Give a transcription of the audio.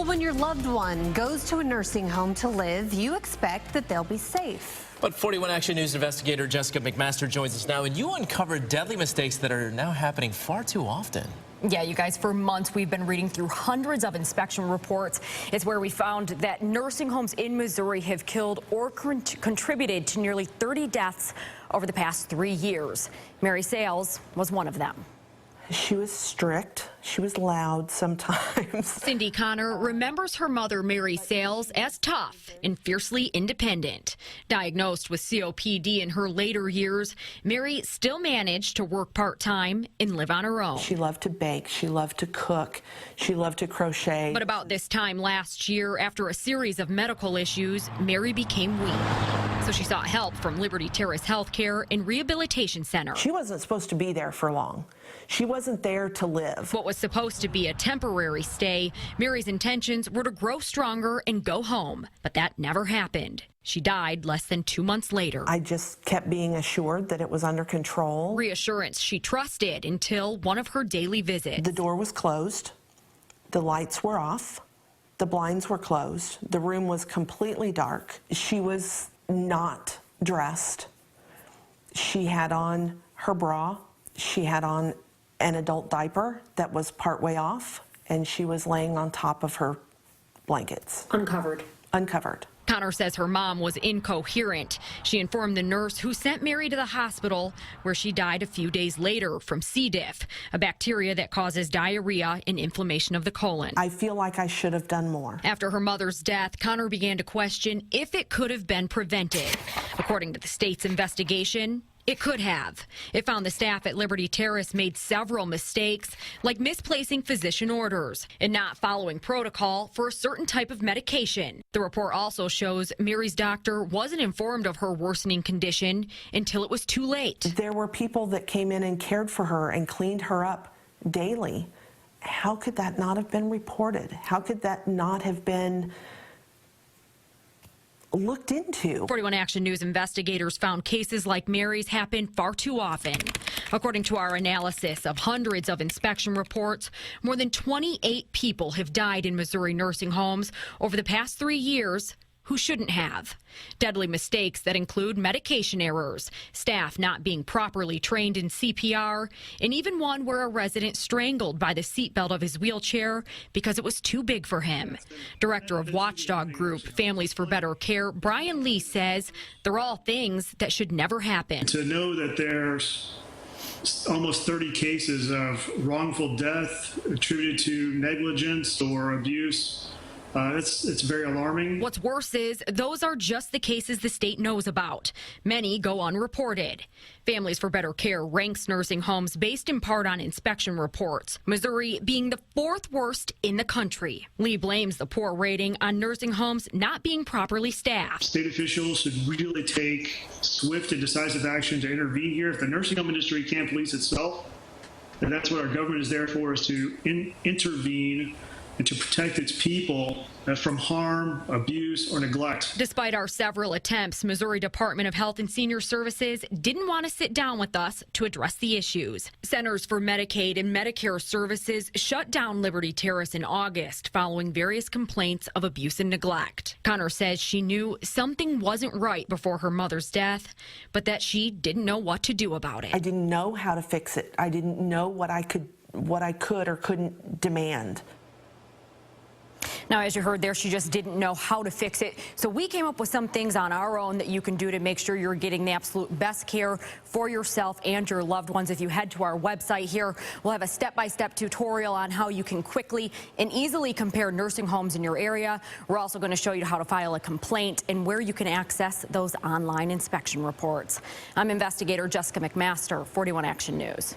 when your loved one goes to a nursing home to live, you expect that they'll be safe. But 41 Action News investigator Jessica McMaster joins us now, and you uncovered deadly mistakes that are now happening far too often. Yeah, you guys, for months we've been reading through hundreds of inspection reports. It's where we found that nursing homes in Missouri have killed or contributed to nearly 30 deaths over the past 3 years. Mary Sales was one of them. She was strict. She was loud sometimes. Cindy Connor remembers her mother, Mary Sales, as tough and fiercely independent. Diagnosed with COPD in her later years, Mary still managed to work part-time and live on her own. She loved to bake. She loved to cook. She loved to crochet. But about this time last year, after a series of medical issues, Mary became weak. So she sought help from Liberty Terrace Healthcare and Rehabilitation Center. She wasn't supposed to be there for long. She wasn't there to live. What was supposed to be a temporary stay, Mary's intentions were to grow stronger and go home, but that never happened. She died less than 2 months later. I just kept being assured that it was under control. Reassurance she trusted until one of her daily visits. The door was closed. The lights were off. The blinds were closed. The room was completely dark. She was not dressed. She had on her bra. She had on an adult diaper that was partway off, and she was laying on top of her blankets. Uncovered. Uncovered. Connor says her mom was incoherent. She informed the nurse who sent Mary to the hospital, where she died a few days later from C. diff, a bacteria that causes diarrhea and inflammation of the colon. I feel like I should have done more. After her mother's death, Connor began to question if it could have been prevented. According to the state's investigation, it could have. It found the staff at Liberty Terrace made several mistakes, like misplacing physician orders and not following protocol for a certain type of medication. The report also shows Mary's doctor wasn't informed of her worsening condition until it was too late. There were people that came in and cared for her and cleaned her up daily. How could that not have been reported? How could that not have been looked into? 41 Action News investigators found cases like Mary's happen far too often. According to our analysis of hundreds of inspection reports, more than 28 people have died in Missouri nursing homes over the past 3 years who shouldn't have. Deadly mistakes that include medication errors, staff not being properly trained in CPR, and even one where a resident strangled by the seatbelt of his wheelchair because it was too big for him. Director of watchdog group Families for Better Care, Brian Lee, says they're all things that should never happen. To know that there's almost 30 cases of wrongful death attributed to negligence or abuse, it's very alarming. What's worse is those are just the cases the state knows about. Many go unreported. Families for Better Care ranks nursing homes based in part on inspection reports, Missouri being the 4th worst in the country. Lee blames the poor rating on nursing homes not being properly staffed. State officials should really take swift and decisive action to intervene here. If the nursing home industry can't police itself, then that's what our government is there for, is to intervene and to protect its people from harm, abuse, or neglect. Despite our several attempts, Missouri Department of Health and Senior Services didn't want to sit down with us to address the issues. Centers for Medicaid and Medicare Services shut down Liberty Terrace in August following various complaints of abuse and neglect. Connor says she knew something wasn't right before her mother's death, but that she didn't know what to do about it. I didn't know how to fix it. I didn't know what I could or couldn't demand. Now, as you heard there, she just didn't know how to fix it. So we came up with some things on our own that you can do to make sure you're getting the absolute best care for yourself and your loved ones. If you head to our website here, we'll have a step-by-step tutorial on how you can quickly and easily compare nursing homes in your area. We're also going to show you how to file a complaint and where you can access those online inspection reports. I'm investigator Jessica McMaster, 41 Action News.